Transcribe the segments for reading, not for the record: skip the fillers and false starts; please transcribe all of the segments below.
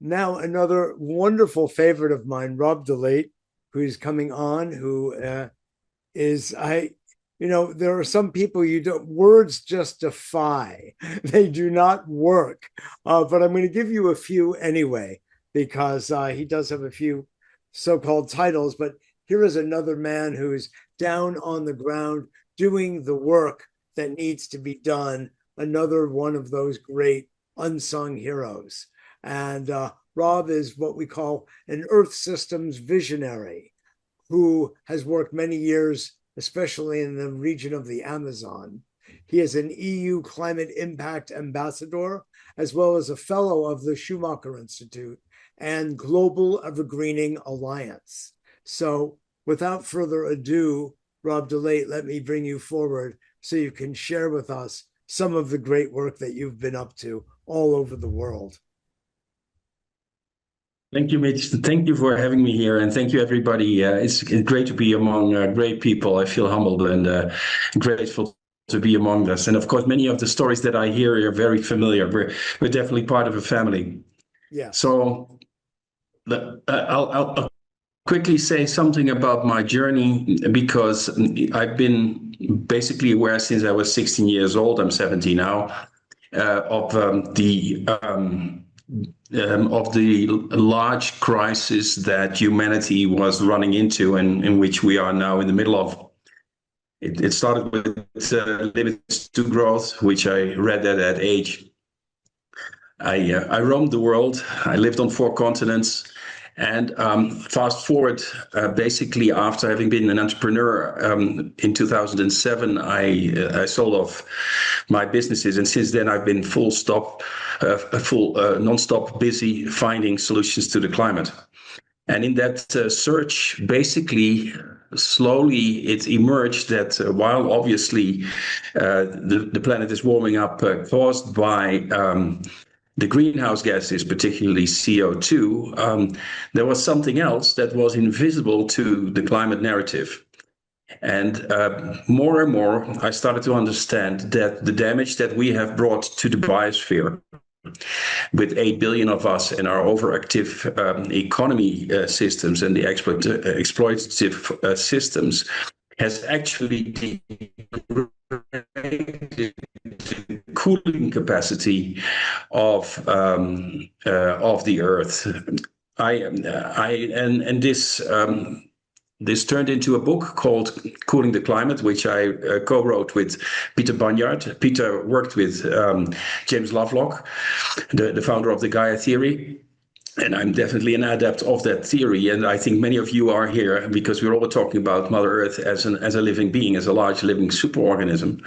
now another wonderful favorite of mine, Rob de Laet, who's coming on, who is there are some people you don't words just defy. They do not work. But I'm going to give you a few anyway, because he does have a few so-called titles. But here is another man who's down on the ground doing the work that needs to be done. Another one of those great unsung heroes. And Rob is what we call an Earth systems visionary who has worked many years, especially in the region of the Amazon. He is an EU Climate Impact Ambassador, as well as a fellow of the Schumacher Institute and Global Evergreening Alliance. So, without further ado, Rob de Laet, let me bring you forward so you can share with us some of the great work that you've been up to all over the world. Thank you, Mitch. Thank you for having me here, and thank you, everybody. It's great to be among great people. I feel humbled and grateful to be among us. And of course, many of the stories that I hear are very familiar. We're definitely part of a family. Yeah. So I'll quickly say something about my journey, because I've been basically aware since I was 16 years old. I'm 70 now. Of the large crisis that humanity was running into, and in which we are now in the middle of. It started with limits to growth, which I read at that age. I roamed the world. I lived on 4 continents. And fast forward, basically after having been an entrepreneur in 2007, I sold off my businesses, and since then I've been non-stop busy finding solutions to the climate. And in that search, basically, slowly it emerged that while obviously the planet is warming up, caused by the greenhouse gases, particularly CO2, there was something else that was invisible to the climate narrative. And more and more, I started to understand that the damage that we have brought to the biosphere, with 8 billion of us and our overactive economy systems and the exploitative systems, has actually degraded the cooling capacity of the Earth. This turned into a book called Cooling the Climate, which I co-wrote with Peter Banyard. Peter worked with James Lovelock, the founder of the Gaia theory. And I'm definitely an adept of that theory. And I think many of you are here because we're all talking about Mother Earth as a living being, as a large living superorganism.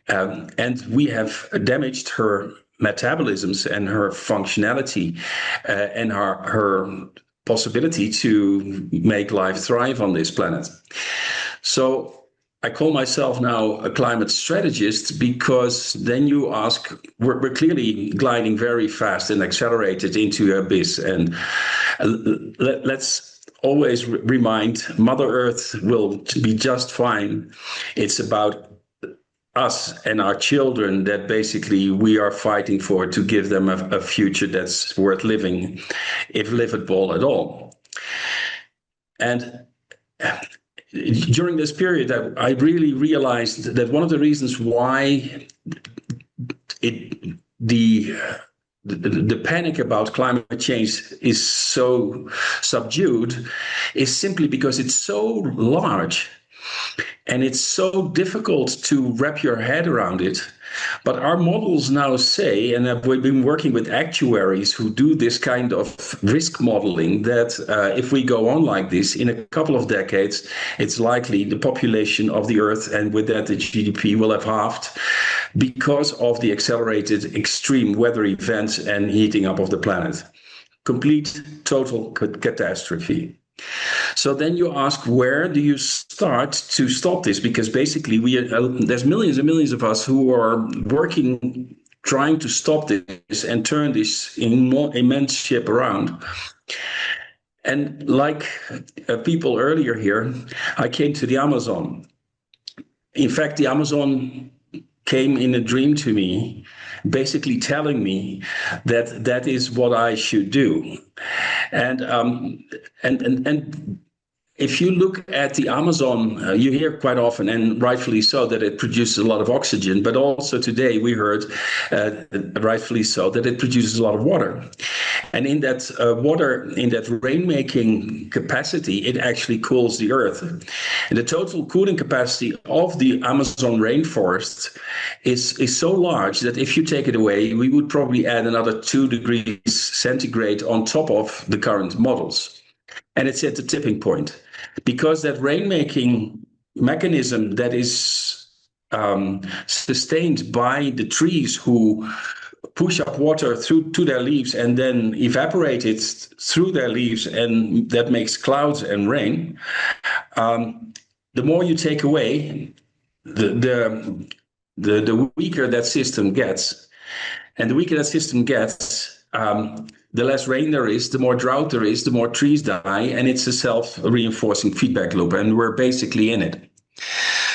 And we have damaged her metabolisms and her functionality and her possibility to make life thrive on this planet. So I call myself now a climate strategist, because then you ask, we're clearly gliding very fast and accelerated into the abyss. And let's always remind, Mother Earth will be just fine. It's about us and our children that basically we are fighting for, to give them a future that's worth living, if livable at all. And during this period, I really realized that one of the reasons why the panic about climate change is so subdued is simply because it's so large. And it's so difficult to wrap your head around it. But our models now say, and we've been working with actuaries who do this kind of risk modeling, that if we go on like this, in a couple of decades, it's likely the population of the Earth, and with that the GDP, will have halved because of the accelerated extreme weather events and heating up of the planet. Complete, total catastrophe. So then you ask, where do you start to stop this? Because basically, there's millions and millions of us who are working, trying to stop this and turn this immense ship around. And like people earlier here, I came to the Amazon. In fact, the Amazon came in a dream to me, basically telling me that that is what I should do. And and if you look at the Amazon, you hear quite often, and rightfully so, that it produces a lot of oxygen. But also today we heard, rightfully so, that it produces a lot of water. And in that water, in that rainmaking capacity, it actually cools the earth. And the total cooling capacity of the Amazon rainforest is so large that if you take it away, we would probably add another 2 degrees centigrade on top of the current models. And it's at the tipping point because that rainmaking mechanism that is sustained by the trees who push up water through to their leaves and then evaporate it through their leaves, and that makes clouds and rain. The more you take away, the weaker that system gets, and the weaker that system gets, the less rain there is, the more drought there is, the more trees die, and it's a self-reinforcing feedback loop, and we're basically in it.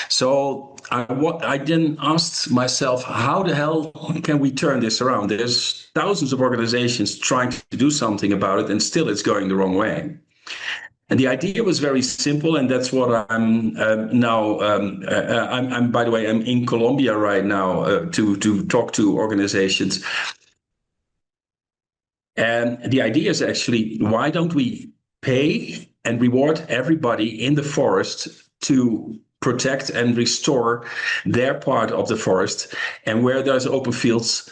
So I then asked myself, how the hell can we turn this around? There's thousands of organizations trying to do something about it, and still it's going the wrong way. And the idea was very simple, and that's what I'm now. I'm by the way, I'm in Colombia right now to talk to organizations. And the idea is actually, why don't we pay and reward everybody in the forest to protect and restore their part of the forest, and where there's open fields,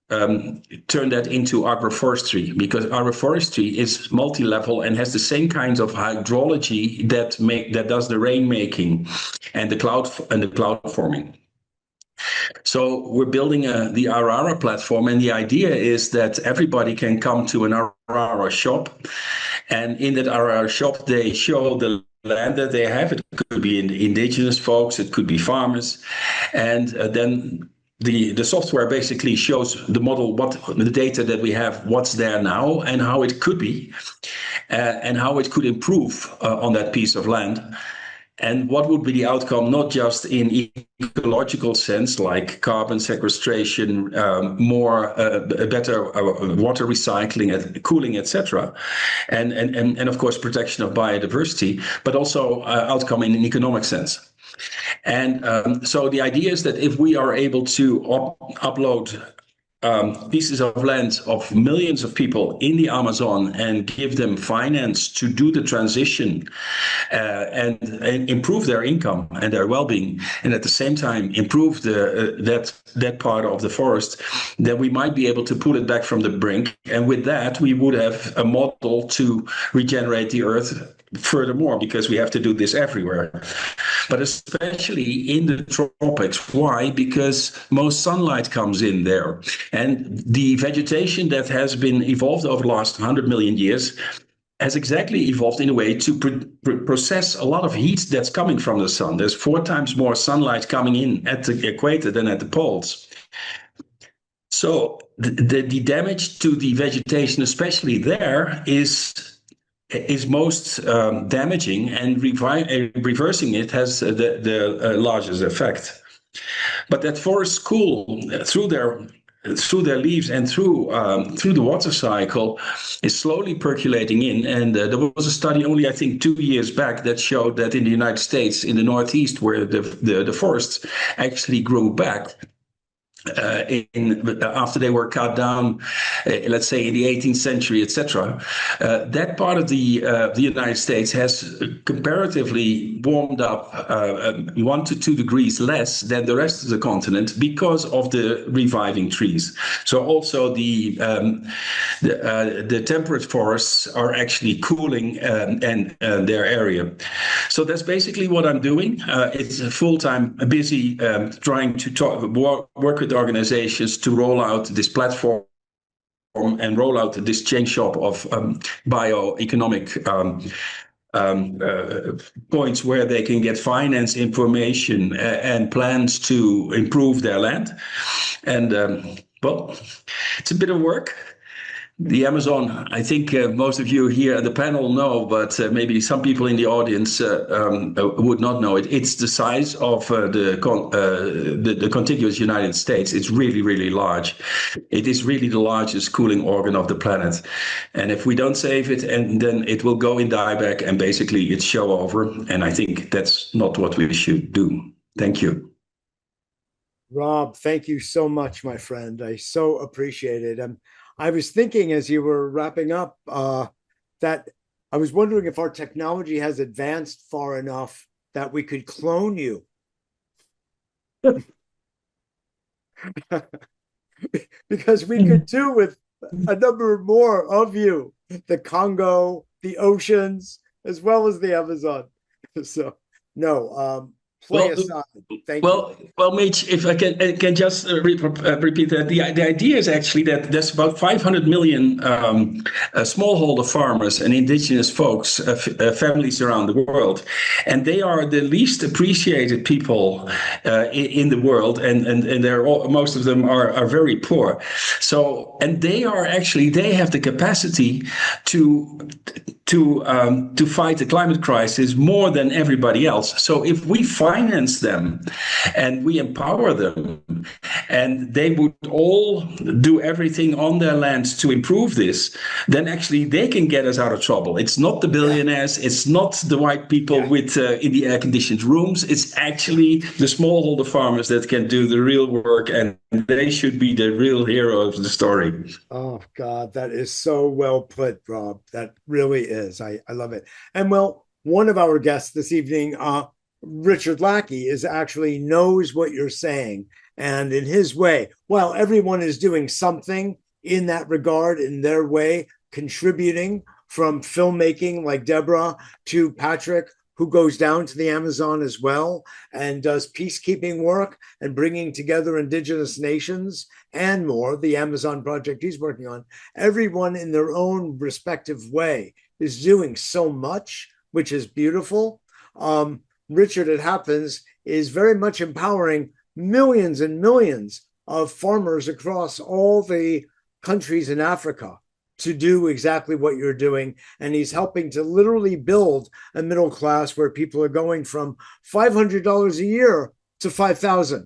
turn that into agroforestry, because agroforestry is multi-level and has the same kinds of hydrology that does the rain making and the cloud forming. So we're building the Arara platform, and the idea is that everybody can come to an Arara shop, and in that Arara shop they show the land that they have. It could be indigenous folks, it could be farmers, and then the software basically shows the model, what the data that we have, what's there now, and how it could be, and how it could improve on that piece of land. And what would be the outcome, not just in ecological sense, like carbon sequestration, better water recycling, cooling, etc., and of course protection of biodiversity, but also outcome in an economic sense. And so the idea is that if we are able to upload pieces of land of millions of people in the Amazon and give them finance to do the transition, and improve their income and their well-being, and at the same time improve that part of the forest, then we might be able to pull it back from the brink. And with that, we would have a model to regenerate the earth furthermore, because we have to do this everywhere, but especially in the tropics. Why? Because most sunlight comes in there, and the vegetation that has been evolved over the last 100 million years has exactly evolved in a way to process a lot of heat that's coming from the sun. There's 4 times more sunlight coming in at the equator than at the poles. So the damage to the vegetation, especially there, is most damaging, and reversing it has the largest effect. But that forests cool through their leaves and through the water cycle is slowly percolating in. And there was a study only, I think, 2 years back that showed that in the United States, in the Northeast, where the forests actually grew back, after they were cut down, let's say in the 18th century, etc., that part of the United States has comparatively warmed up 1 to 2 degrees less than the rest of the continent because of the reviving trees. So also the temperate forests are actually cooling and their area. So that's basically what I'm doing. It's a full-time, busy trying to work with organizations to roll out this platform and roll out this chain shop of bioeconomic points where they can get finance information and plans to improve their land. And well, it's a bit of work, The Amazon, I think most of you here at the panel know, but maybe some people in the audience would not know it. It's the size of the contiguous United States. It's really, really large. It is really the largest cooling organ of the planet. And if we don't save it, and then it will go in dieback, and basically it's show over. And I think that's not what we should do. Thank you. Rob, thank you so much, my friend. I so appreciate it. I was thinking as you were wrapping up that I was wondering if our technology has advanced far enough that we could clone you. Because we could do with a number more of you, the Congo, the oceans, as well as the Amazon. So, no, play Well, aside. Thank you. Mitch, if I can just repeat that the idea is actually that there's about 500 million smallholder farmers and indigenous folks, families around the world, and they are the least appreciated people in the world, and they're all, most of them are very poor. So, and they have the capacity to fight the climate crisis more than everybody else. So if we finance them and we empower them, and they would all do everything on their land to improve this, then actually they can get us out of trouble. It's not the billionaires, it's not the white people with in the air-conditioned rooms. It's actually the smallholder farmers that can do the real work, and they should be the real hero of the story. Oh God, that is so well put, Rob. That really is. I love it. And well, one of our guests this evening, Richard Lackey, is actually knows what you're saying. And in his way, while everyone is doing something in that regard, in their way, contributing from filmmaking like Deborah to Patrick, who goes down to the Amazon as well and does peacekeeping work and bringing together indigenous nations and more, the Amazon project he's working on. Everyone in their own respective way is doing so much, which is beautiful. Richard, it happens, is very much empowering millions and millions of farmers across all the countries in Africa to do exactly what you're doing. And he's helping to literally build a middle class where people are going from $500 a year to $5,000.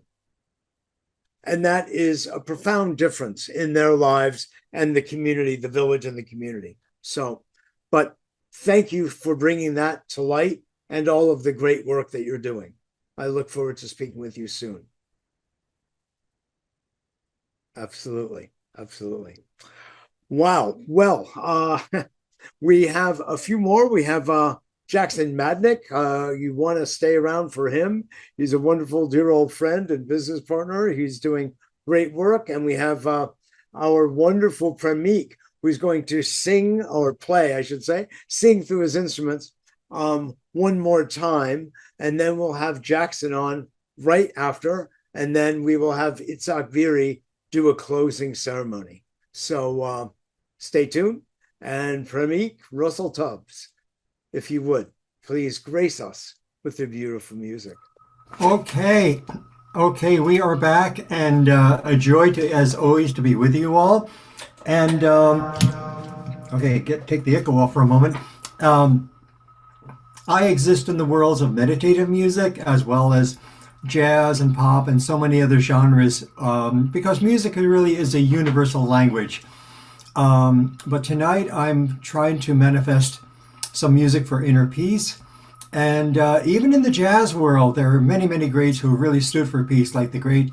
And that is a profound difference in their lives and the community, the village and the community. So, but thank you for bringing that to light and all of the great work that you're doing. I look forward to speaking with you soon. Absolutely. Absolutely. Wow. Well, we have a few more. We have Jackson Madnick. You want to stay around for him. He's a wonderful, dear old friend and business partner. He's doing great work. And we have our wonderful Premik, who's going to sing or play, I should say, sing through his instruments one more time. And then we'll have Jackson on right after. And then we will have Itzhak Viri do a closing ceremony. So stay tuned. And Premik Russell Tubbs, if you would, please grace us with the beautiful music. Okay. Okay, we are back, and a joy, as always, to be with you all. And, okay, take the echo off for a moment. I exist in the worlds of meditative music as well as jazz and pop and so many other genres because music really is a universal language. But tonight I'm trying to manifest some music for inner peace. And even in the jazz world, there are many, many greats who really stood for peace, like the great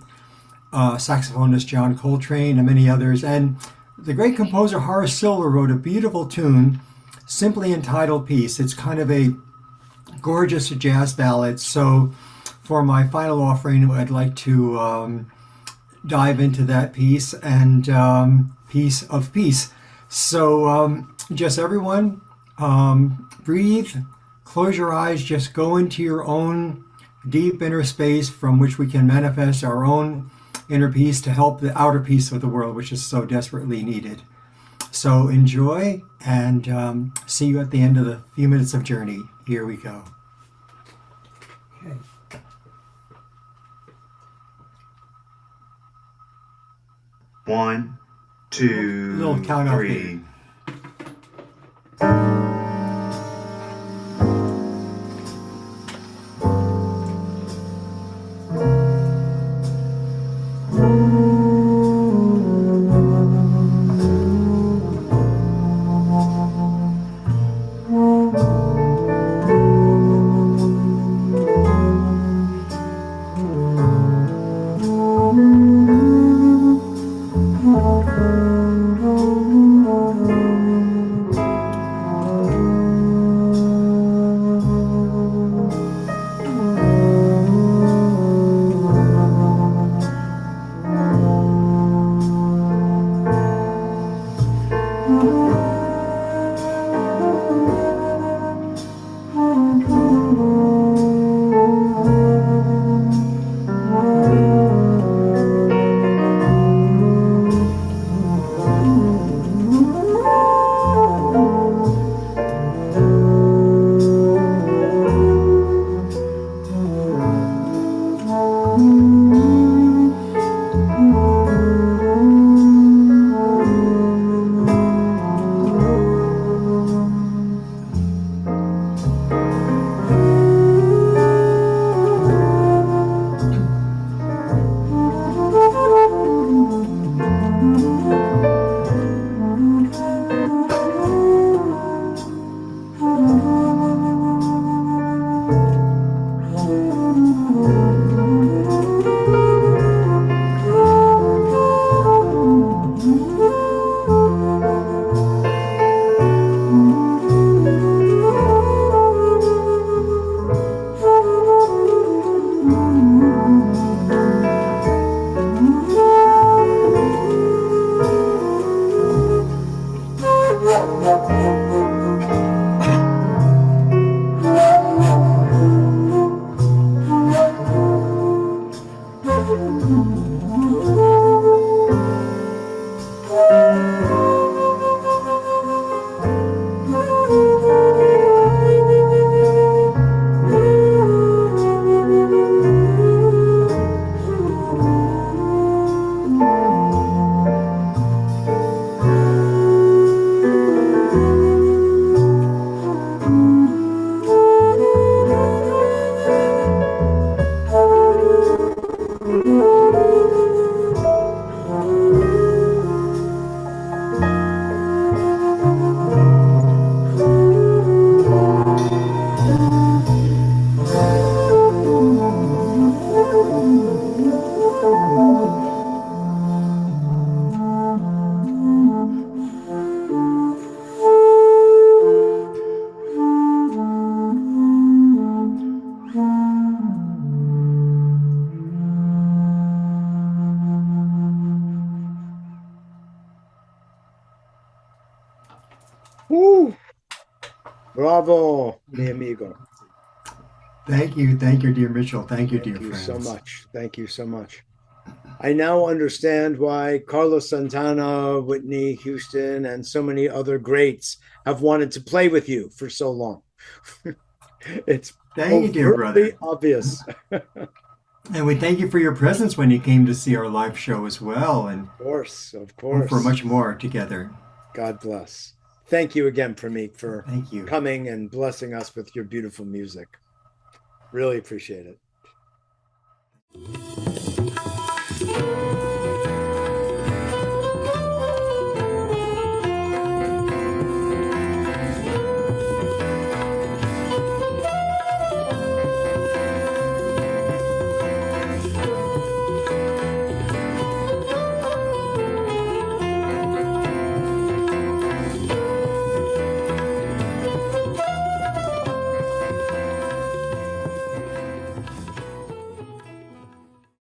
saxophonist John Coltrane and many others. And the great composer Horace Silver wrote a beautiful tune simply entitled Peace. It's kind of a gorgeous jazz ballad. So for my final offering, I'd like to dive into that piece and piece of peace. So just everyone, breathe, close your eyes, just go into your own deep inner space from which we can manifest our own inner peace to help the outer peace of the world, which is so desperately needed. So enjoy, and see you at the end of the few minutes of journey. Here we go. Okay. 1, little count off three. Woo! Bravo, mi amigo. Thank you, dear Mitchell. Thank you, dear Thank you friends. so much. Thank you so much. I now understand why Carlos Santana, Whitney Houston, and so many other greats have wanted to play with you for so long. It's Thank you, dear brother. overtly obvious. And we thank you for your presence when you came to see our live show as well, and Of hope course. for much more together. God bless. Thank you again, Premik, for Thank you. coming and blessing us with your beautiful music. Really appreciate it.